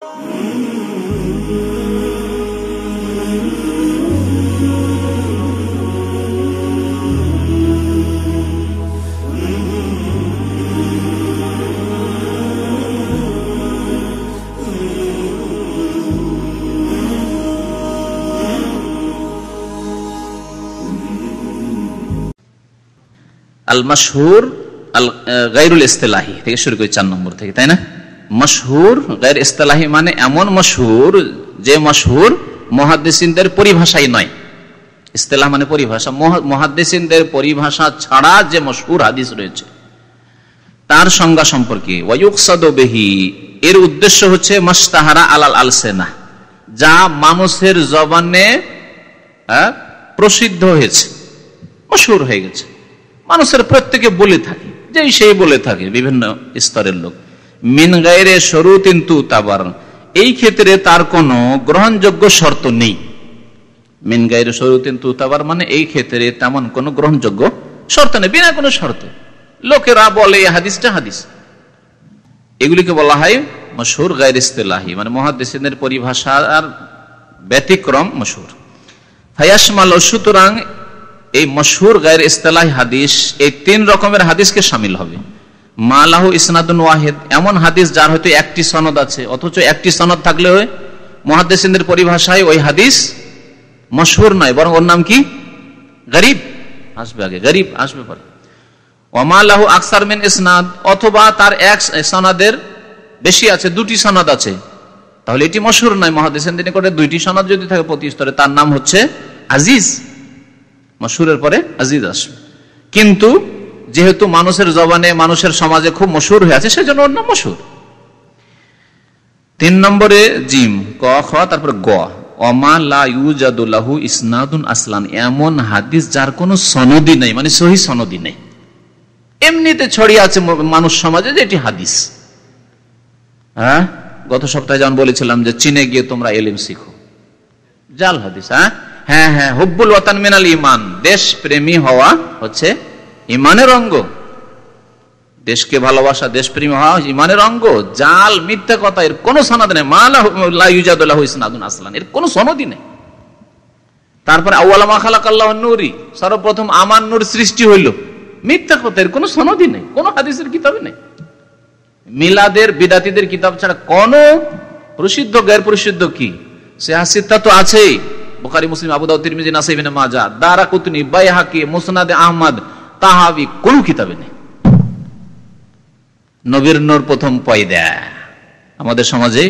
আল মাশহুর আল গায়রুল ইসতিলাহি থেকে শুরু করি 4 নম্বর থেকে, তাই না? মাশহুর গায়র ইসতিলাহি মানে এমন মাশহুর যে মাশহুর মুহাদ্দিসিনদের পরিভাষাই নয়। ইসতিলাহ মানে পরিভাষা, মুহাদ্দিসিনদের পরিভাষা ছাড়া যে মাশহুর হাদিস রয়েছে তার সংজ্ঞা সম্পর্কে। ওয়া ইউকসাদু বিহি, এর উদ্দেশ্য হচ্ছে মাশতাহারা আলাল আলসিনা, যা মানুষের জবানে প্রসিদ্ধ হয়েছে, মাশহুর হয়ে গেছে, মানুষের প্রত্যেকে বলে থাকে, যেই সেই বলে থাকে, বিভিন্ন স্তরের লোক। মিন গায়রে শুরুতিন তুতাবার, এই ক্ষেত্রে তার কোনো গ্রহণযোগ্য শর্ত নেই। মিন গায়রে শুরুতিন তুতাবার মানে এই ক্ষেত্রে তেমন কোনো গ্রহণযোগ্য শর্ত নেই, বিনা কোনো শর্ত লোকেরা বলে এই হাদিসটা হাদিস। এগুলিকে বলা হয় মাশহুর গায়র ইসতিলাহি, মানে মুহাদ্দিসিনদের পরিভাষার ব্যতিক্রম মাশহুর। ফায়াশমাল, সুতরাং এই মাশহুর গায়র ইসতিলাহি হাদিস এই 3 রকমের হাদিসকে শামিল হবে। মা লাহু ইসনাদুন ওয়াহিদ, এমন হাদিস যার হয়তো একটি সনদ আছে, অথচ একটি সনদ থাকলে মুহাদ্দিসিনদের পরিভাষায় ওই হাদিস মাশহুর নয়, বরং ওর নাম কি? গরীব আসবে, আগে গরীব আসবে পরে। ওয়া মা লাহু আকসার মিন ইসনাদ, অথবা তার এক সনদের বেশি আছে, 2টি সনদ আছে, তাহলে এটি মাশহুর নয়। মুহাদ্দিসিনদের নিকটে 2টি সনদ যদি থাকে প্রতি স্তরে, তার নাম হচ্ছে আজিজ। মাশহুরের পরে আজিজ আসবে, কিন্তু যেহেতু মানুষের জবানে, মানুষের সমাজে খুব মশহুর হয়ে আছে, সেজন্য ওর নাম মশহুর। 3 নম্বরে জিম, ক খ তারপর গ। ওমা লা ইউজাদু লাহু ইসনাদুন আসলান, এমন হাদিস যার কোনো সনদই নেই, মানে সহিহ সনদই নেই, এমনিতে ছড়িয়ে আছে মানুষ সমাজে যে এটি হাদিস। হ্যাঁ, গত সপ্তাহে যেমন বলেছিলাম যে চীনে গিয়ে তোমরা ইলম শিখো, জাল হাদিস। হ্যাঁ হ্যাঁ, হুব্বুল ওয়াতান মিনাল ঈমান, দেশ প্রেমী হওয়া হচ্ছে ঈমানের অঙ্গ। দেশকে ভালোবাসা, দেশপ্রেমী হওয়া ঈমানের অঙ্গ। জাল, মিথ্যা কথা, এর কোনো সনদ নেই। মা লা ইউজাদু লাহু ইসনাদুন আসলান, এর কোনো সনদই নেই। তারপরে আউয়ালা মা খালাকাল্লাহু নূরি, সর্বপ্রথম আমার নূর সৃষ্টি হইল, মিথ্যা কথা, এর কোনো সনদই নেই, কোনো হাদিসের কিতাবে নেই। মিলাদের বিদাতীদের কিতাব ছাড়া কোন প্রসিদ্ধ গায়র প্রসিদ্ধ কি সিহাহ তো আছেই, বুখারী, মুসলিম, আবু দাউদ, তিরমিজি, নাসাই, ইবনে মাজাহ, দারাকুতনি, বাইহাকি, মুসনাদে আহমদ, তাহাবি, কোন কিতাবে নেই। নবীর নূর প্রথম পয়দা আমাদের সমাজে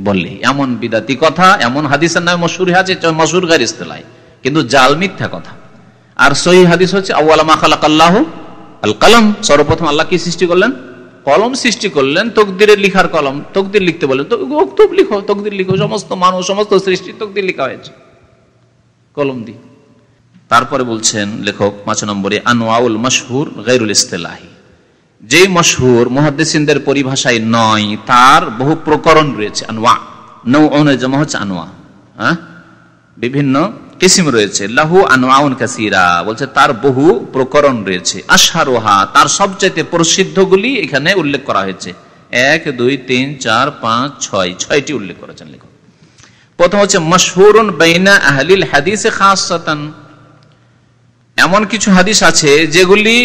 বললে এমন বিদাতি কথা, এমন হাদিসের নামে মশহুর আছে, মাশহুর গায়র ইসতিলাহি, কিন্তু জাল, মিথ্যা কথা। আর সহিহ হাদিস হচ্ছে আউয়ালা মা খালাকাল্লাহু আল কলম, সর্বপ্রথম আল্লাহ কি সৃষ্টি করলেন? কলম সৃষ্টি করলেন, তকদিরের লিখার কলম, তকদির লিখতে বলেন, তো উক্তব লিখো, তকদির লিখো, সমস্ত মানুষ, সমস্ত সৃষ্টি তকদির লিখা হয়েছে কলম দিয়ে। তারপরে বলছেন লেখক 5 নম্বরে, আনওয়াউল মাশহুর গায়রুল ইসতিলাহি, যে মাশহুর মুহাদ্দিসিনদের পরিভাষায় নয় তার বহু প্রকরণ রয়েছে। আনওয়া, নওউন জামা হচ্ছে আনওয়া, বিভিন্ন কিসিম রয়েছে। লাহু আনওয়াউন কাসীরা, বলছে তার বহু প্রকরণ রয়েছে। আশহারুহা, তার সবচেয়ে প্রসিদ্ধগুলি এখানে উল্লেখ করা হয়েছে। 1, 2, 3, 4, 5, 6, 6টি উল্লেখ করেছেন লেখক। প্রথম হচ্ছে মাশহুরুন বাইনা আহলিল হাদিস খাসসাতান, এমন কিছু হাদিস আছে যেগুলি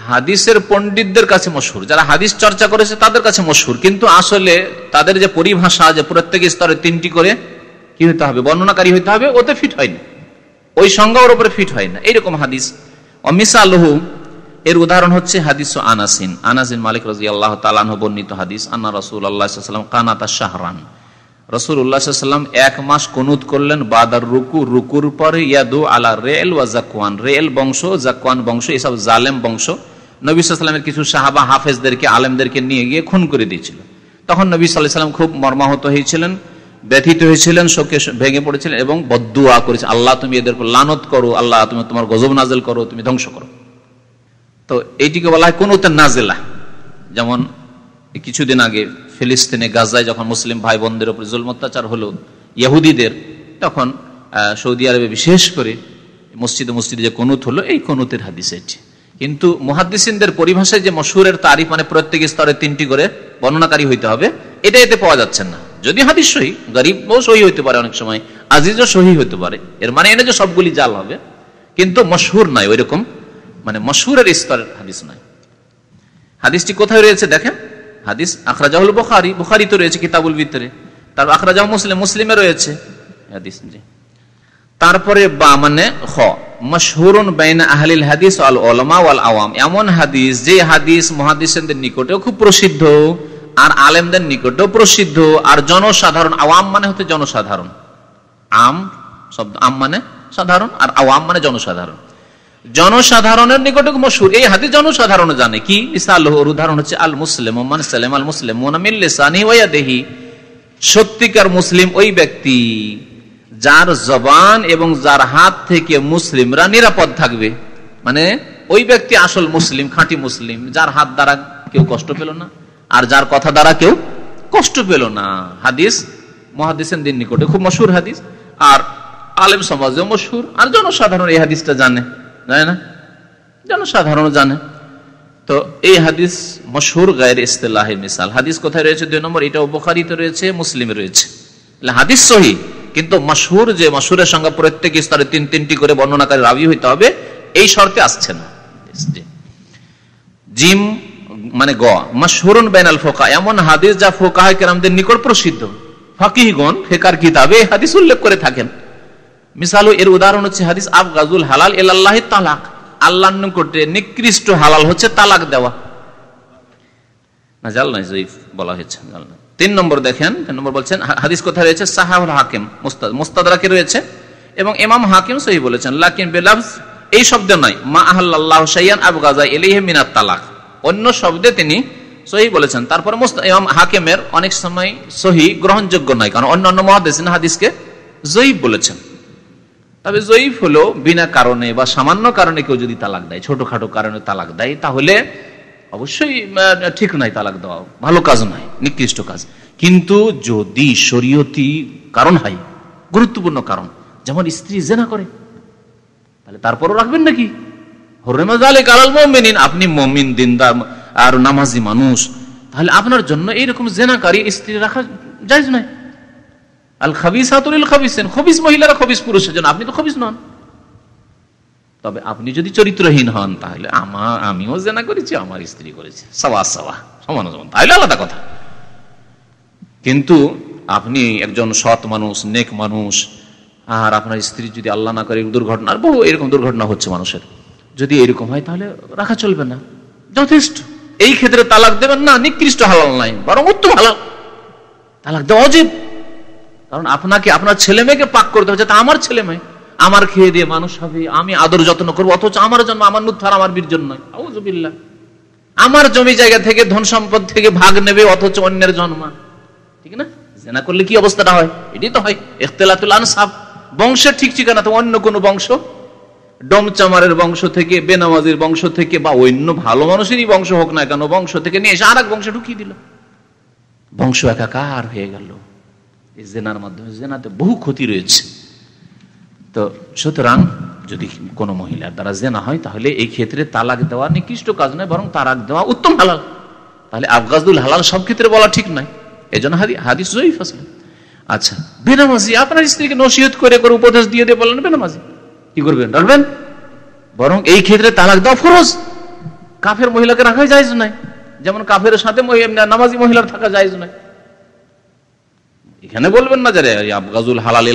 হাদিসের পণ্ডিতদের কাছে মশহুর, যারা হাদিস চর্চা করেছে তাদের কাছে মশহুর, কিন্তু আসলে তাদের যে পরিভাষা, যে প্রত্যেক স্তরে 3টি করে কি হতে হবে, বর্ণনাকারী হইতে হবে, ওতে ফিট হয় না, ওই সংজ্ঞার উপরে ফিট হয় না, এইরকম হাদিস। অমিসালহু, এর উদাহরণ হচ্ছে হাদিস আনাসিন, আনাসিন মালিক রাদিয়াল্লাহু তাআলা আনহু বর্ণিত হাদিস, আন্না রাসূলুল্লাহ সাল্লাল্লাহু আলাইহি ওয়াসাল্লাম কানাতা শাহরান, রাসূলুল্লাহ সাল্লাল্লাহু আলাইহি ওয়াসাল্লাম 1 মাস কুনুত করলেন, বাদার রুকু, রুকুর পরে, ইয়াদু আলা রেল ওয়া জাকওয়ান, রেল বংশ, জাকওয়ান বংশ, এসব জালেম বংশ। নবী সাল্লাল্লাহু আলাইহি ওয়াসাল্লামের কিছু সাহাবা হাফেজদেরকে, আলেমদেরকে নিয়ে গিয়ে খুন করে দিয়েছিল। তখন নবী সাল্লাল্লাহু আলাইহি ওয়াসাল্লাম খুব মর্মাহত হয়েছিলেন, ব্যথিত হয়েছিলেন, শোকে ভেঙে পড়েছিলেন এবং বদদুয়া করেছেন, আল্লাহ তুমি এদের উপর লানত করো, আল্লাহ তুমি তোমার গজব নাজেল করো, তুমি ধ্বংস করো। তো এইটিকে বলা হয় কুনুতে নাজেলা। যেমন কিছুদিন আগে ফিলিস্তিনে গাজায় যখন মুসলিম ভাই বোনদের উপর জুলম অত্যাচার হলো ইহুদিদের, তখন সৌদি আরবে বিশেষ করে মসজিদে যে কুনুত হলো, এই কুনুতের হাদিস এটি। কিন্তু মুহাদ্দিসিনদের পরিভাষায় যে মশহুরের তারিফ, মানে প্রত্যেক স্তরে 3টি করে বর্ণনাকারী হইতে হবে, এটা এতে পাওয়া যাচ্ছে না। যদি হাদিস সহি, গরিবও সহি হইতে পারে, অনেক সময় আজিজও সহি হইতে পারে, এর মানে এনে যে সবগুলি জাল হবে, কিন্তু মশহুর নাই, ওই রকম মানে মশহুরের স্তরের হাদিস নাই। হাদিসটি কোথায় রয়েছে দেখেন, হাদিস আখরাজাহুল বুখারী, বুখারী তো রয়েছে কিতাবুল ভিতরে, তারপর আখরাজাহু মুসলিম, মুসলিমে রয়েছে হাদিস। জি, তারপরে বা মানে খ মশহুরুন বাইনা আহলিল হাদিস ওয়াল উলামা ওয়াল আওয়াম, এমন হাদিস যে হাদিস মুহাদ্দিসিনদের নিকটেও খুব প্রসিদ্ধ আর আলেমদের নিকটেও প্রসিদ্ধ, আর জনসাধারণ, আওয়াম মানে হচ্ছে জনসাধারণ, আম শব্দ, আম মানে সাধারণ আর আওয়াম মানে জনসাধারণ, জনসাধারণের নিকটে মশহুর। এই হাদিস জনসাধারণ জানে। কি মিসালুহু, উদাহরণ হচ্ছে আল মুসলিমু মান সালামাল মুসলিমুনা মিন লিসানিহি ওয়া ইয়াদিহি, সত্যিকার মুসলিম ওই ব্যক্তি যার জবান এবং যার হাত থেকে মুসলিমরা নিরাপদ থাকবে। মানে ওই ব্যক্তি আসল মুসলিম, খাঁটি মুসলিম, যার হাত দ্বারা কেউ কষ্ট পেল না আর যার কথা দ্বারা কেউ কষ্ট পেল না। হাদিস মুহাদ্দিসিনদের নিকটে খুব মশহুর হাদিস, আর আলেম সমাজেও মশহুর, আর জনসাধারণ এই হাদিসটা জানে না, জনসাধারণ জানে। তো এই হাদিস মশহুর গায়ের ইস্তিলাহি মিসাল। হাদিস কোথায় রয়েছে? 2 নম্বর, এটাও বুখারীতে রয়েছে, মুসলিমে রয়েছে। হাদিস সহিহ, কিন্তু মশহুর, যে মশহুরের সঙ্গে প্রত্যেক স্তরে 3-3টি করে বর্ণনাকারী রাবী হইতে হবে, এই শর্তে আসছে না। জিম মানে গ মশহুরুন বাইনাল ফুকাহা, এমন হাদিস যা ফুকাহায়ে কেরামদের নিকট প্রসিদ্ধ, ফাকিহগণ ফিকহের কিতাবে হাদিস উল্লেখ করে থাকেন। মিসাল, এর উদাহরণ হচ্ছে হাদিস আবগাজুল হালাল ইলাল্লাহি তালাক, আল্লাহর নিকটে নিকৃষ্ট হালাল হচ্ছে তালাক দেওয়া। না জাল নাই, জয়ীফ বলা হয়েছে। 3 নম্বর দেখেন, 3 নম্বর বলছেন হাদিস কোথায় রয়েছে? সাহাহুল হাকিম, মুস্তাদরাকে রয়েছে, এবং ইমাম হাকিম সহিহ বলেছেন, লাকিন বিলফজ, এই শব্দে নয়, মা আহাল্লাল্লাহু শাইআন আবগাজা ইলাইহি মিনাত তালাক, অন্য শব্দে তিনি সহিহ বলেছেন। তারপরে ইমাম হাকিমের অনেক সময় সহিহ গ্রহণযোগ্য নয়, কারণ অন্যান্য মুহাদ্দিসিন হাদিসকে জয়ীফ বলেছেন। তবে জয়ীফ হলো বিনা কারণে বা সামান্য কারণে কেউ যদি তালাক দেয়, ছোটখাটো কারণে তালাক দেয়, তাহলে অবশ্যই ঠিক নাই, তালাক দেওয়া ভালো কাজ নয়, নিকৃষ্ট কাজ। কিন্তু যদি শরীয়তি কারণ হয়, গুরুত্বপূর্ণ কারণ, যেমন স্ত্রী জিনা করে, তাহলে তারপরও রাখবেন নাকি? হুররিমা যালিকা আলাল মুমিনিন, আপনি মুমিন, দিনদার আর নামাজি মানুষ, তাহলে আপনার জন্য এইরকম জিনাকারী স্ত্রী রাখা জায়েজ নয়। আল খাবিসাতু লিল খাবিসিন, খবিস মহিলারা খবিস পুরুষের জন্য, আপনি তো খবিস নন। তবে আপনি যদি চরিত্রহীন হন, তাহলে আমিও জিনা করেছি, আমার স্ত্রী করেছে, সাওয়া সাওয়া, সমান সমান, তাহলে আলাদা কথা। কিন্তু আপনি একজন সৎ মানুষ, নেক মানুষ, আর আপনার স্ত্রী যদি আল্লাহ না করে দুর্ঘটনা, আর বহু এরকম দুর্ঘটনা হচ্ছে মানুষের, যদি এরকম হয় তাহলে রাখা চলবে না, যথেষ্ট। এই ক্ষেত্রে তালাক দেবেন না, নিকৃষ্ট হালাল নাই, বরং উত্তম হালাল। তালাক দেওয়া উচিত, কারণ আপনাকে আপনার ছেলে মেয়েকে পাক করতে হচ্ছে। তা আমার ছেলে মেয়ে আমার খেয়ে দিয়ে মানুষ হবে, আমি আদর যত্ন করবো, অথচ আমার জন্য, আমার নুৎফার আমার বীর জন্য, আউযুবিল্লাহ, আমার জমি জায়গা থেকে ধন সম্পদ থেকে ভাগ নেবে, অথচ অন্যের জন্ম, ঠিক না? জিনা করলে কি অবস্থাটা হয়? এটাই তো হয় ইখতিলাতুল আনসাব, বংশের ঠিক ঠিকানা তো অন্য কোন বংশ, ডমচামারের বংশ থেকে, বেনামাজির বংশ থেকে, বা অন্য ভালো মানুষেরই বংশ হোক না কেন, বংশ থেকে নিয়ে এসে আর এক বংশে ঢুকিয়ে দিল, বংশ একাকার হয়ে গেল। এই জেনার মাধ্যমে, জেনাতে বহু ক্ষতি রয়েছে। তো সুতরাং যদি কোন মহিলার দ্বারা জেনা হয়, তাহলে এই ক্ষেত্রে তালাক দেওয়া নিকৃষ্ট কাজ নয়, বরং তালাক দেওয়া উত্তম হালাল। তাহলে আবগাজুল হালাল সব ক্ষেত্রে বলা ঠিক নয়, এই জন্য হাদিস জয়ীফ আছে। আচ্ছা, বেনামাজি, আপনার স্ত্রীকে নসিহত করে করে উপদেশ দিয়ে দিয়ে বললেন বেনামাজি, কি করবেন? রাখবেন? বরং এই ক্ষেত্রে তালাক দেওয়া ফরজ। কাফের মহিলাকে রাখা জায়েজ নয়, যেমন কাফের সাথে নামাজি মহিলার থাকা জায়েজ নয়। এখানে বলবেন না যে আবগাজুল হালাল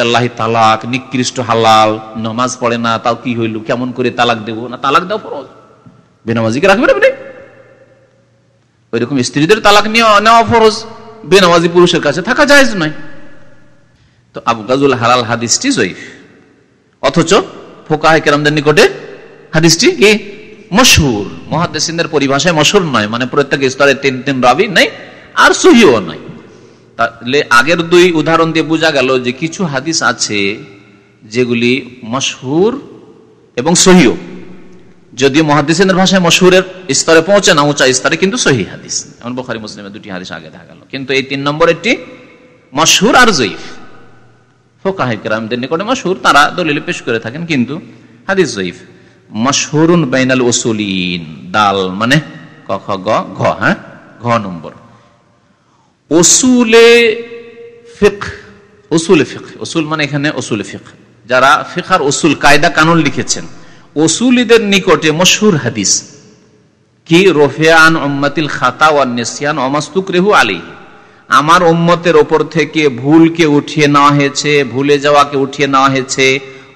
আল্লাহি তালাক, নিকৃষ্ট হালাল, নামাজ পড়ে না, তাও কি হইল, কেমন করে তালাক দেবো না? তালাক দেওয়া ফরজ, বেনামাজিকে রাখবেন আপনি। ওইরকম স্ত্রীদের তালাক নেওয়া ফরজ, বেনামাজি পুরুষের কাছে থাকা জায়েজ নয়। তো আবগাজুল হালাল হাদিসটি জয়ীফ, অথচ ফুকাহায়ে কেরামদের নিকটে হাদিসটি কি মশহুর। মুহাদ্দিসিনদের পরিভাষায় মশহুর নয়, মানে প্রত্যেক স্তরে 3 রাবী নাই, আর সহিহ নয়। তাহলে আগের 2 উদাহরণ দিয়ে বোঝা গেল যে কিছু হাদিস আছে যেগুলি মশহুর এবং সহিহ, যদিও মুহাদ্দিসিনের ভাষায় মশহুরের স্তরে পৌঁছে না, উঁচা স্তরে, কিন্তু সহিহ হাদিস। যেমন বুখারী মুসলিমের 2টি হাদিস আগে দেখা গেল, কিন্তু এই 3 নম্বরেরটি মশহুর আর জয়ীফ। ফুকাহায়ে কেরামদের নিকটে মশহুর, তারা দলিল পেশ করে থাকেন, কিন্তু হাদিস জয়ীফ। মশহুরুন বাইনাল উসুলিন, দাল মানে ক খ গ ঘ, হ্যাঁ, ঘ নম্বর। উসুলে ফিকহ, উসুল ফিকহ, উসুল মানে এখানে উসুল ফিকহ, যারা ফিকহার উসুল কায়দা কানুন লিখেছেন, উসুলিদের নিকটে মশহুর হাদিস কি রফিয়ান উম্মতিল খাতা ওয়ান নিসয়ান ওয়া মাসতুকরিহু আলাইহি, আমার উম্মতের ওপর থেকে ভুলকে উঠিয়ে নেওয়া হয়েছে, ভুলে যাওয়াকে উঠিয়ে নেওয়া হয়েছে,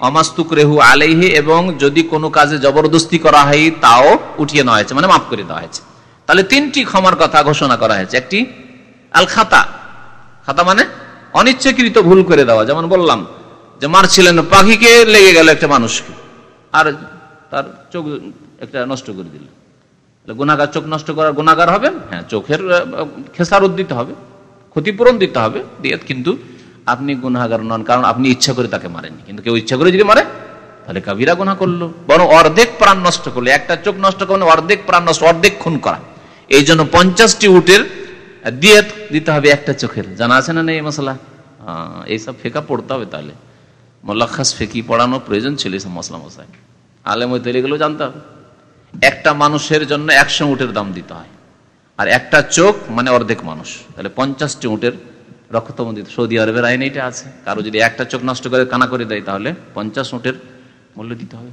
অমাস্তুকরিহু আলাইহি, এবং যদি কোনো কাজে জবরদস্তি করা হয় তাও উঠিয়ে নেওয়া হয়েছে, মানে মাফ করে দেওয়া হয়েছে। তাহলে তিনটি ক্ষমার কথা ঘোষণা করা হয়েছে। একটি আল খাতা, খাতা মানে অনিচ্ছাকৃত ভুল করে দেওয়া, যেমন বললাম যে মারছিলেন, পাখিকে লেগে গেল একটা মানুষকে, আর তার চোখ একটা নষ্ট করে দিল, গুনাহগার চোখ নষ্ট করার গুনাহগার হবেন, হ্যাঁ, চোখের খেসারত দিতে হবে, ক্ষতিপূরণ দিতে হবে দিয়েত, কিন্তু আপনি গুনাহগার নন, কারণ আপনি ইচ্ছা করে তাকে মারেননি। কিন্তু কেউ ইচ্ছা করে যদি মারে তাহলে কাবিরা গুনাহ করলো, বরং অর্ধেক প্রাণ নষ্ট করলো। একটা চোখ নষ্ট করলে অর্ধেক প্রাণ নষ্ট, অর্ধেক খুন করা। এই জন্য 50টি উটের দিয়েত দিতে হবে একটা চোখের। জানা আছে না এই মশলা? এইসব ফেকা পড়তে হবে, তাহলে মোল্লাখাস ফেকি পড়ানোর প্রয়োজন ছিল এইসব মশলা মশাই, আলেম হইতে এগুলো জানতে হবে। একটা মানুষের জন্য 100 উটের দাম দিতে হয়, আর একটা চোখ মানে অর্ধেক মানুষ, তাহলে 50টি উটের রক্তম দিতে। সৌদি আরবের আইন এটা আছে, কারো যদি একটা চোখ নষ্ট করে কানা করে দেয় তাহলে 50 উটের মূল্য দিতে হবে।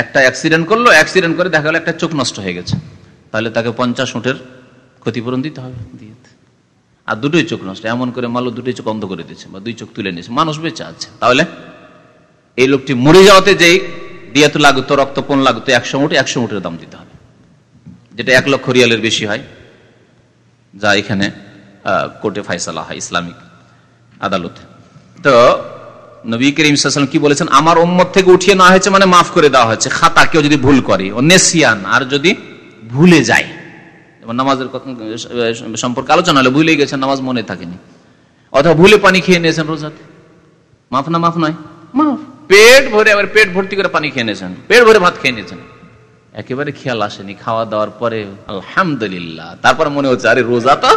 একটা অ্যাক্সিডেন্ট করলো, অ্যাক্সিডেন্ট করে দেখা গেল একটা চোখ নষ্ট হয়ে গেছে, তাহলে তাকে 50 উটের ক্ষতিপূরণ দিতে হবে দিয়েত। আর দুটোই চোখ নষ্ট, এমন করে মালো দুটোই চোখ অন্ধ করে দিয়েছে বা দুই চোখ তুলে নিয়েছে, মানুষ বেঁচে আছে, তাহলে এই লোকটি মরে যাওয়াতে যেই দিয়াত লাগতো, রক্তপণ লাগতো 100 উটের দাম দিতে হবে, যেটা 1 লক্ষ রিয়ালের বেশি হয়, যা এখানে কোর্টে ফয়সালা হয় ইসলামিক আদালতে। তো নবী করিম সাল্লাল্লাহু আলাইহি ওয়াসাল্লাম কি বলেছেন? আমার উম্মত থেকে উঠিয়ে নেওয়া হয়েছে মানে মাফ করে দেওয়া হয়েছে। খাতা, কেউ যদি ভুল করে, ও নেসিয়ান, আর যদি ভুলে যায়, যেমন নামাজের সম্পর্কে আলোচনা হলো, ভুলে গেছেন, নামাজ মনে থাকেনি, অথবা ভুলে পানি খেয়ে নিয়েছেন রোজাতে, মাফ না? মাফ নয়, মাফ। পেট ভরে, আবার পেট ভর্তি করে পানি খেয়ে নিয়েছেন, পেট ভরে ভাত খেয়ে নিয়েছেন, একেবারে খেয়াল আসেনি, খাওয়া দাওয়ার পরে আলহামদুলিল্লাহ, তারপরে মনে হচ্ছে আরে রোজা তো,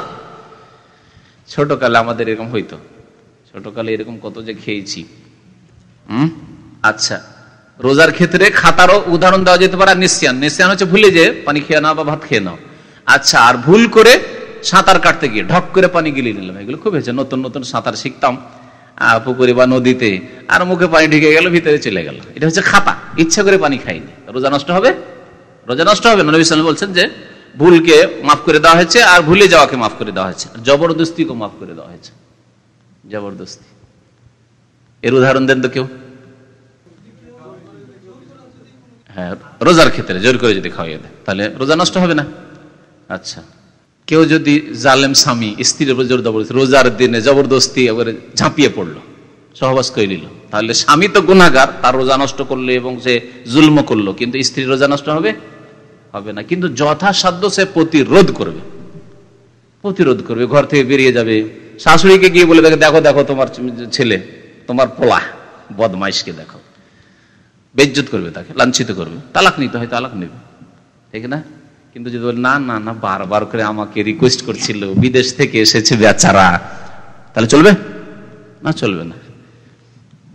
ছোটকালে আমাদের এরকম হইতো, ছোটকালে এরকম কত যে খেয়েছি। আচ্ছা, রোজার ক্ষেত্রে খাতারও উদাহরণ দেওয়া যেতে পারে। নিসিয়ান, নিসিয়ান হচ্ছে ভুলে যে পানি খেয়ে নাও বা ভাত খেয়ে নাও। আচ্ছা, আর ভুল করে সাঁতার কাটতে গিয়ে ঢক করে পানি গিলিয়ে নিলাম, এগুলো খুব হয়েছে। নতুন নতুন সাঁতার শিখতাম পুকুরে বা নদীতে, আর মুখে পানি ঢুকে গেল, ভিতরে চলে গেল, এটা হচ্ছে খাতা, ইচ্ছা করে পানি খাইনি, রোজা নষ্ট হবে? রোজা নষ্ট হবে না। নবী সাল্লাল্লাহু আলাইহি ওয়াসাল্লাম বলছেন যে ভুলকে মাফ করে দেওয়া হয়েছে, আর ভুলে যাওয়াকে মাফ করে দেওয়া হয়েছে, জবরদস্তিকে মাফ করে দেওয়া হয়েছে। জবরদস্তি এর উদাহরণ দেন তো কেউ? হ্যাঁ, রোজার ক্ষেত্রে জোর করে যদি খাওয়াইয়ে দেয় তাহলে রোজা নষ্ট হবে না। আচ্ছা, কেউ যদি জালেম স্বামী স্ত্রীর উপর জোর জবরদস্তি, রোজার দিনে জবরদস্তি এবারে ঝাঁপিয়ে পড়লো, সহবাস করে নিল, তাহলে স্বামী তো গুনাহগার, তার রোজা নষ্ট করলো এবং সে জুলম করলো, কিন্তু স্ত্রীর রোজা নষ্ট হবে? হবে না। কিন্তু যথাসাধ্য সে প্রতিরোধ করবে, প্রতিরোধ করবে, ঘর থেকে বেরিয়ে যাবে, শাশুড়িকে গিয়ে বলে দেখো দেখো তোমার ছেলে, তোমার পোলা বদমাইশকে দেখো, বেইজ্জত করবে, তাকে লাঞ্ছিত করবে, তালাক নিতে হয় তালাক নেবে, ঠিক না? কিন্তু যদি বলে না না না, বারবার করে আমাকে রিকোয়েস্ট করছিল, বিদেশ থেকে এসেছে বেচারা, তাহলে চলবে না? চলবে না।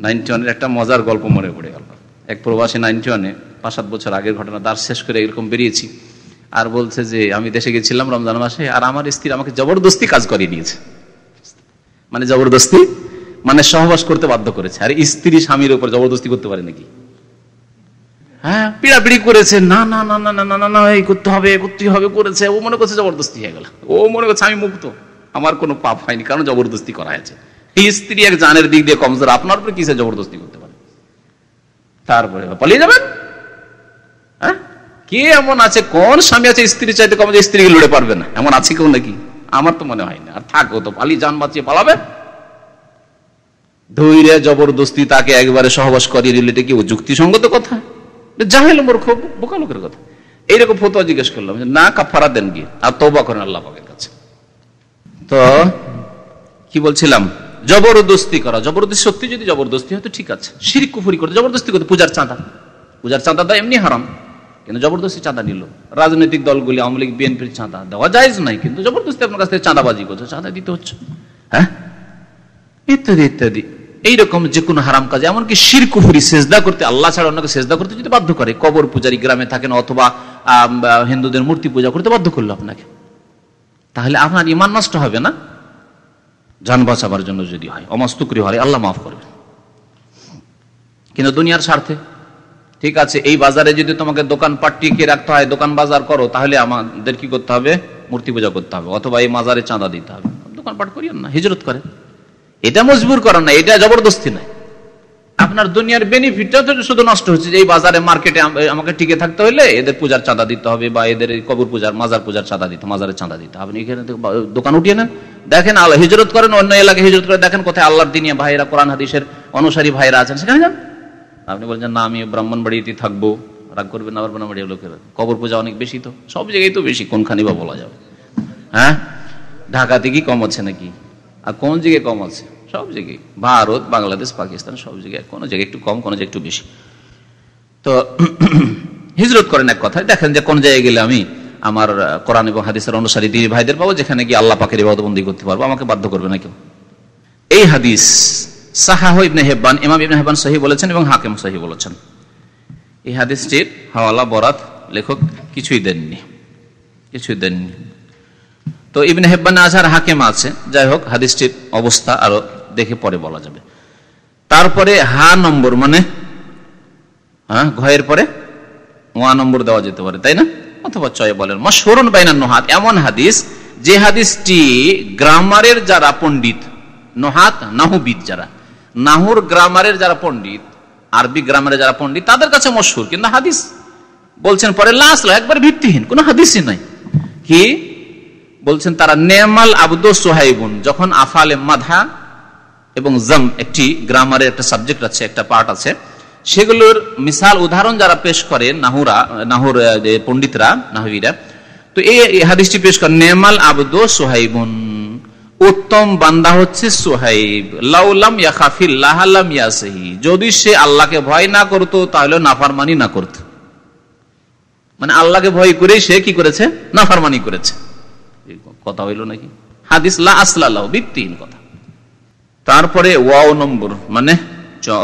91-এর একটা মজার গল্প মনে পড়ে গেল। এক প্রবাসী 91-এ 5-7 বছর আগের ঘটনা, দাস শেষ করে এরকম বেরিয়েছি, আর বলছে যে আমি দেশে গেছিলাম রমজান মাসে, আর আমার স্ত্রী আমাকে জবরদস্তি কাজ করিয়ে দিয়েছে। মানে জবরদস্তি মানে সহবাস করতে বাধ্য করেছে। আর স্ত্রী স্বামীর উপর জবরদস্তি করতে পারে নাকি? হ্যাঁ, পিড়াপিড়ি করেছে, না না না না না না না, এই করতে হবে করতেই হবে করেছে, ও মনে করছে জবরদস্তি হয়ে গেল, ও মনে করছে আমি মুক্ত, আমার কোনো পাপ হয়নি, কারণ জবরদস্তি করা হয়েছে। এই স্ত্রী এক জানের দিক দিয়ে কমজোর, আপনার উপরে কিসে জবরদস্তি করতে পারে? তারপরে পালিয়ে যাবেন? হ্যাঁ, কে এমন আছে, কোন স্বামী আছে স্ত্রী চাইতে কম যে স্ত্রীকে লড়ে পারবে না? এমন আছে কেউ নাকি? আমার তো মনে হয় না। আর থাকো তো পালিয়ে, যান বাঁচিয়ে পালাবে। ধৈর্য জবরদস্তি তাকে একবারে সহবাস করিয়ে দিলে এটা কি যুক্তিসঙ্গত কথা? জাহেল মূর্খ বোকা লোকের কথা। এইরকম ফতোয়া জিজ্ঞেস করলাম, না কাফারা দেন গিয়ে, আর তওবা করেন আল্লাহ পাকের কাছে। তো কি বলছিলাম? জবরদস্তি করা, জবরদস্তি সত্যি যদি জবরদস্তি হয়তো ঠিক আছে। শিরক কুফরি করতে জবরদস্তি করতে, পূজার চাঁদা দেওয়া এমনি হারাম, কিন্তু জবরদস্তি চাঁদা নিল। রাজনৈতিক দলগুলি, আওয়ামী লীগ বিএনপির চাঁদা দেওয়া জায়েজ নাই, কিন্তু জবরদস্তি আপনার কাছ থেকে চাঁদাবাজি করছে, চাঁদা দিতে হচ্ছে, হ্যাঁ, ইত্যাদি ইত্যাদি। এইরকম যে কোনো হারাম কাজ, এমনকি শিরক কুফরি, সেজদা করতে, আল্লাহ ছাড়া অন্যকে সেজদা করতে যদি বাধ্য করে, কবর পূজারী গ্রামে থাকেন অথবা হিন্দুদের মূর্তি পূজা করতে বাধ্য করলো আপনাকে, তাহলে আপনার ঈমান নষ্ট হবে না? জান বাঁচাবার জন্য যদি হয়, অমস্তুকরি হয় আল্লাহ মাফ করবে। কিন্তু দুনিয়ার স্বার্থে, ঠিক আছে, এই বাজারে যদি তোমাকে দোকানপাট টিকিয়ে রাখতে হয়, দোকান বাজার করো, তাহলে আমাদের কি করতে হবে? মূর্তি পূজা করতে হবে, অথবা এই মাজারে চাঁদা দিতে হবে। দোকানপাট করিয়েন না, হিজরত করেন। এটা মজবুর করেন না, এটা জবরদস্তি নাই। আপনার দুনিয়ার বেনিফিটটা তো শুধু নষ্ট হচ্ছে যে এই বাজারে মার্কেটে আমাকে টিকে থাকতে হলে এদের পূজার চাঁদা দিতে হবে, বা এদের কবর পূজার মাজার পূজার চাঁদা দিতে, মাজারের চাঁদা দিতে হবে। আপনি এখানে দোকান উঠিয়ে নেন, দেখেন আল্লাহ, হিজরত করেন, অন্য এলাকায় হিজরত করে দেখেন কোথায় আল্লাহর দিনিয়া ভাইরা, কোরআন হাদিসের অনুসারী ভাইরা আছেন, সেখানে যান। আপনি বলছেন না আমি ব্রাহ্মণবাড়িতে থাকবো, রাগ করবেন না, ব্রাহ্মণবাড়ির লোকের কবর পূজা অনেক বেশি, তো সব জায়গায় তো বেশি, কোনখানি বা বলা যাবে? হ্যাঁ, ঢাকাতে কি কম আছে নাকি? আর কোন জায়গায় কম আছে? সব জায়গায়, ভারত, বাংলাদেশ, পাকিস্তান, সব জায়গায়, কোনো জায়গায় একটু কম, কোনো জায়গায় একটু বেশি। তো হিজরত করেন এক কথায়, দেখেন যে কোন জায়গায় গেলে আমি আমার কোরআন এবং হাদিসের অনুসারী দিনী ভাইদের পাবো, যেখানে গিয়ে আল্লাহ পাকের ইবাদতবন্দি করতে পারবো, আমাকে বাধ্য করবে না কেউ। এই হাদিস সাহাহ ইবনে হিব্বান, ইমাম ইবনে হিব্বান সহিহ বলেছেন এবং হাকিম সহিহ বলেছেন। এই হাদিসটির হাওয়ালা বরাত লেখক কিছুই দেননি। তো ইবনে হিব্বান আজহার হাকিম আছে, যাই হোক, হাদিসটির অবস্থা আরো দেখে পরে বলা যাবে। তারপরে হা নম্বর, মানে ঘয়ের পরে ওয়া নম্বর দেওয়া যেতে পারে, তাই না? অথবা চয় বলেন মাশহুরুন বাইনান নুহাত, এমন হাদিস যে হাদিসটি গ্রামারের যারা পণ্ডিত, নুহাত নাহুবিদ, যারা নাহুর গ্রামারের যারা পণ্ডিত, আরবি গ্রামারের যারা পণ্ডিত, তাদের কাছে মশহুর, কিন্তু হাদিস বলছেন পরে লাশ একবার ভিত্তিহীন, কোন হাদিসই নাই। কি বলছেন তারা? নেমাল আবদু সুহাইবুন, যখন আফালে মাদহা এবং জাম, একটি গ্রামারের একটা সাবজেক্ট আছে, একটা পার্ট আছে, সেগুলোর মিসাল উদাহরণ যারা পেশ করে নাহুর পণ্ডিতরা, নাহবীরা, তো এই হাদিসটি পেশ করে, নেমাল আবদু সুহাইবুন, উত্তম বান্দা হচ্ছে সুহাইব, লাউলাম ইয়াখাফিল্লাহ লাম ইয়াসহি, যদি সে আল্লাহকে ভয় না করতো তাহলে নাফরমানি না করত। মানে আল্লাহকে ভয় করে সে কি করেছে? নাফরমানি করেছে। কথা হইল নাকি? হাদিস লা আসলা লাহু, ভিত্তিহীন কথা। তারপরে ওয়াও নম্বর, মানে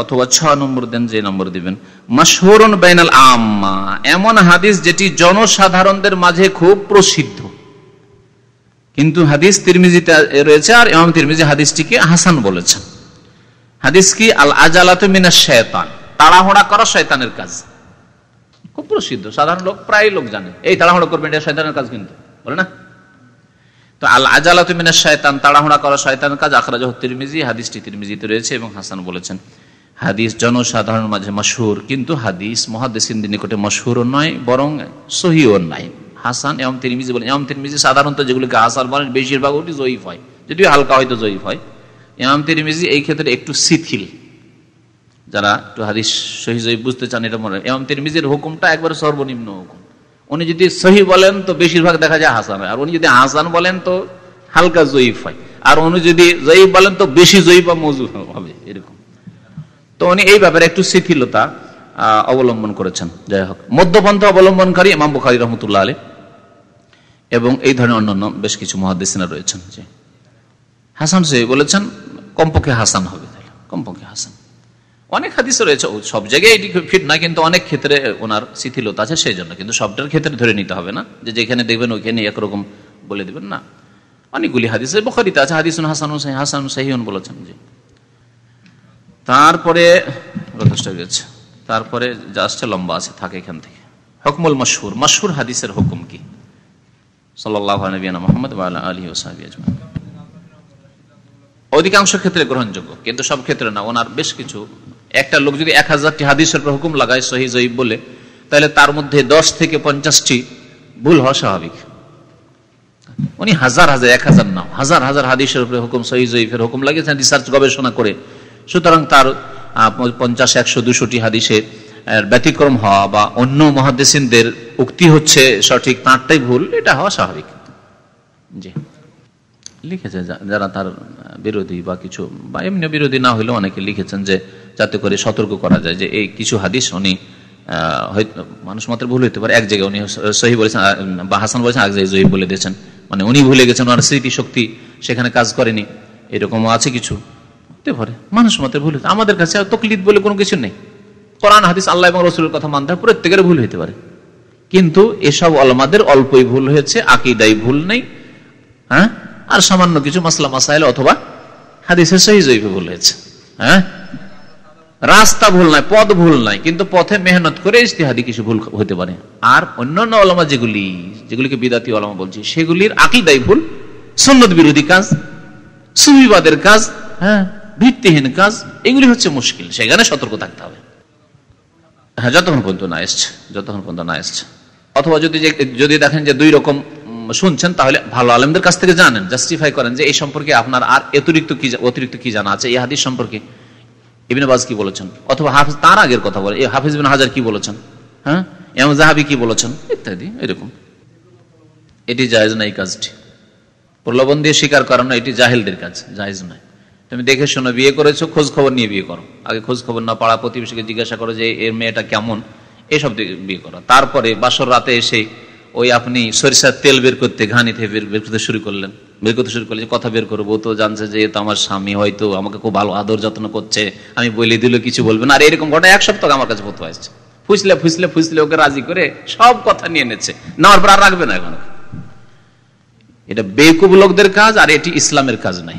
অথবা 6 নম্বর দেন, যে নম্বর দিবেন, মাশহুরুন বাইনাল আম্মা, এমন হাদিস যেটি জনসাধারণদের মাঝে খুব প্রসিদ্ধ, কিন্তু হাদিস তিরমিজিতে রয়েছে, আর ইমাম তিরমিজি হাদিসটিকে হাসান বলেছেন। হাদিস কি? আল আজালাতু মিনাশ শায়তান, তাড়াহুড়া করা শয়তানের কাজ, খুব প্রসিদ্ধ, সাধারণ লোক, প্রায় লোক জানে এই তাড়াহুড়া করবেন, এটা শয়তানের কাজ, কিন্তু বলে না। তো আল আজালাতু মিনাশ শায়তান, তাড়াহুড়া করা শয়তানের কাজ, আখরাজাহু তিরমিজি, হাদিসটি তিরমিজিতে রয়েছে এবং হাসান বলেছেন। হাদিস জনসাধারণের মাঝে মাশহুর, কিন্তু হাদিস মুহাদ্দিসিনদের নিকটে মাশহুরও নয়, বরং সহিহও নয়। হাসান এবং তিরমিজি বলেন। ইমাম তিরমিজি সাধারণত যেগুলোকে হাসান বলেন, বেশিরভাগ ওটি জয়ীফ হয়, যদিও হালকা হয়তো জয়ীফ হয়। ইমাম তিরমিজি এই ক্ষেত্রে একটু শিথিল, যারা একটু হাদিস সহিহ জয়ীফ বুঝতে চান, এটা মনে, ইমাম তিরমিজির হুকুমটা একবারে সর্বনিম্ন হুকুম। উনি যদি সহি বলেন তো বেশিরভাগ দেখা যায় হাসান হয়, আর উনি যদি হাসান বলেন তো হালকা জয়ীফ হয়, আর উনি যদি জয়ীফ বলেন তো বেশি জয়ীফ বা মওযূ হবে, এরকম। তো উনি এই ব্যাপারে একটু শিথিলতা অবলম্বন করেছেন। যাই হোক, মধ্যপন্থা অবলম্বনকারী ইমাম বুখারী রাহমাতুল্লাহ আলাইহি এবং এই ধরনের অন্যান্য বেশ কিছু মুহাদ্দিসিনা রয়েছেন, যে হাসান সহিহ বলেছেন, কমপক্ষে হাসান হবে, কমপক্ষে হাসান। অনেক হাদিস রয়েছে, সব জায়গায় এটি ফিট না, কিন্তু অনেক ক্ষেত্রে ওনার শিথিলতা আছে, সেই জন্য। কিন্তু সবটার ক্ষেত্রে ধরে নিতে হবে না, যে যেখানে দেখবেন ওইখানে একরকম বলে দিবেন না। অনেকগুলি হাদিস বুখারীতে আছে, হাদিসুন হাসানুন সহিহ, হাসানুন সহিহুন বলেছেন। জি, তারপরে যথেষ্ট গেছে, তারপরে যা আসছে লম্বা আছে, থাকে এখান থেকে। হুকমুল মাশহুর, মাশহুর হাদিসের হুকুম কি? সাল্লাল্লাহু আলাইহি মুহাম্মদ ওয়া আলা আলিহি ওয়া সাহবিহি আজমাইন। অধিকাংশ ক্ষেত্রে গ্রহণযোগ্য, কিন্তু সব ক্ষেত্রে না। ওনার বেশ কিছু, একটা লোক যদি 1000টি হাদিসের উপর হুকুম লাগায় সহিহ জয়ীফ বলে, তাহলে তার মধ্যে 10 থেকে 50টি ভুল হওয়া স্বাভাবিক। উনি হাজার হাজার, 1000 না, হাজার হাজার হাদিসের উপরে হুকুম, সহিহ জয়ীফের হুকুম লাগিয়েছেন রিসার্চ, গবেষণা করে। সুতরাং তার 50, 100, 200টি হাদিসে ব্যতিক্রম হওয়া বা অন্য মুহাদ্দিসিনদের উক্তি হচ্ছে সঠিক, তারটাই ভুল, এটা হওয়া স্বাভাবিক। জি, লিখেছে যারা তার বিরোধী বা কিছু, বা এমনি বিরোধী না হলেও অনেকে লিখেছেন, যে যাতে করে সতর্ক করা যায় যে এই কিছু হাদিস উনি হয়তো মানুষ মাত্র ভুল হইতে পারে, এক জায়গায় উনি সহিহ বলেছেন বা হাসান বলেছেন, এক জায়গায় জয়ীফ বলে দিয়েছেন, মানে উনি ভুলে গেছেন, ওনার স্মৃতি শক্তি সেখানে কাজ করেনি, এরকমও আছে কিছু হতে পারে। মানুষ মাত্র ভুল হইতে, আমাদের কাছে তাকলিদ বলে কোনো কিছু নেই। কোরআন হাদিস আল্লাহ এবং রাসূলের কথা মানতে হয়, প্রত্যেকের ভুল হইতে পারে, কিন্তু এসব উলামাদের অল্পই ভুল হয়েছে, আকীদায় ভুল নেই, হ্যাঁ, আর সামান্য কিছু মাসলা মাসাইল অথবা হাদিসে সহিহ জয়ীফে ভুল হয়েছে। হ্যাঁ, রাস্তা ভুল নাই, পথ ভুল নাই, কিন্তু পথে মেহনত করে ইজতিহাদি কিছু ভুল হতে পারে। আর অন্যান্য ওলামা যেগুলিকে বিদাতি ওলামা বলছি, সেগুলির আকীদাই ভুল, সুন্নত বিরোধী কাজ, সুফিবাদের কাজ, হ্যাঁ, ভিত্তিহীন কাজ, এগুলি হচ্ছে মুশকিল। সেখানে সতর্ক থাকতে হবে। হ্যাঁ, যতক্ষণ পর্যন্ত না এসছে। অথবা যদি দেখেন যে দুই রকম শুনছেন, তাহলে ভালো আলেমদের কাছ থেকে জানেন, জাস্টিফাই করেন যে এই সম্পর্কে আপনার আর অতিরিক্ত কি জানা আছে, এই হাদিস সম্পর্কে ইবনে বাজ কি বলেছেন, অথবা হাফিজ তার আগের কথা বলে হাফিজ বিন হাজার কি বলেছেন, হ্যাঁ, ইমাম যাহাবী কি বলেছেন, ইত্যাদি। এরকম এটি জায়েজ না, এই কাজটি প্রলোভন দিয়ে স্বীকার করানো, এটি জাহেলদের কাজ, জায়েজ নয়। তুমি দেখে শোনো বিয়ে করেছো, খোঁজ খবর নিয়ে বিয়ে করো। আগে খোঁজ খবর না, পাড়া প্রতিবেশীকে জিজ্ঞাসা করো যে এর মেয়েটা কেমন, এইসব বিয়ে করো। তারপরে বাসর রাতে এসে ওই আপনি সরিষার তেল বের করতে ঘানিতে বের করতে শুরু করলেন, কথা বের করবো, তো জানছে যে তো আমার স্বামী হয়তো আমাকে খুব ভালো আদর যত্ন করছে, আমি বলে দিলে কিছু বলবেন। আর এরকম ঘটনা 1 সপ্তাহ আমার কাছে ফতোয়া আসছে, ফুসলে ওকে রাজি করে সব কথা নিয়ে নিচ্ছে, নেওয়ার পর আর রাখবে না। এখন এটা বেকুব লোকদের কাজ, আর এটি ইসলামের কাজ নাই।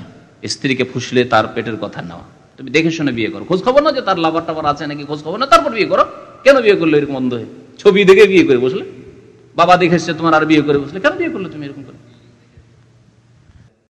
স্ত্রীকে ফুসলে তার পেটের কথা নেওয়া। তুমি দেখে শুনে বিয়ে করো, খোঁজ খবর না যে তার লাভার টাবার আছে নাকি, খোঁজ খবর না, তারপর বিয়ে করো। কেন বিয়ে করলো এরকম অন্ধ হয়ে? ছবি দেখে বিয়ে করে বসলে, বাবা দেখেছে তোমার আর বিয়ে করে বসলে, কেন বিয়ে করলো তুমি এরকম করে?